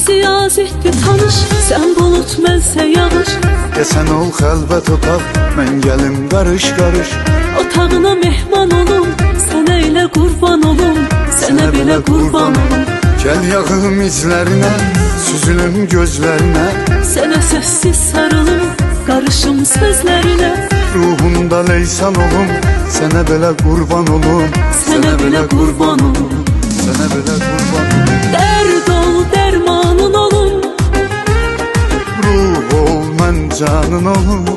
Bizi yazitdi tanış, sən bulut mənsə yağış. Sən ol xəlvət otaq, mən gəlim qarış-qarış. Otağına mehman olum, sənə elə qurban olum, sənə belə qurban olum. Gəl yağım izlərinə, süzülüm gözlərinə, sənə sözsüz sarılım, qarışım sözlərinə. Ruhunda leysan olum, sənə belə qurban olum, sənə belə qurban olum, sənə belə qurban olum. Dərd ol, dərmanın olum, ruh ol, mən canın olum.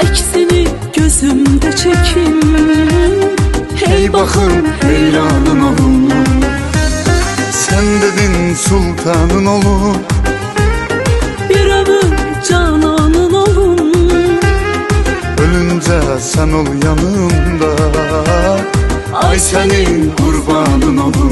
Əksini gözümdə çəkim, hey baxım, heyranın olum. Sən dedin sultanın olum, bir ömür cananın olum. Ölüncə sən ol yanımda, ay sənin qurbanın olum.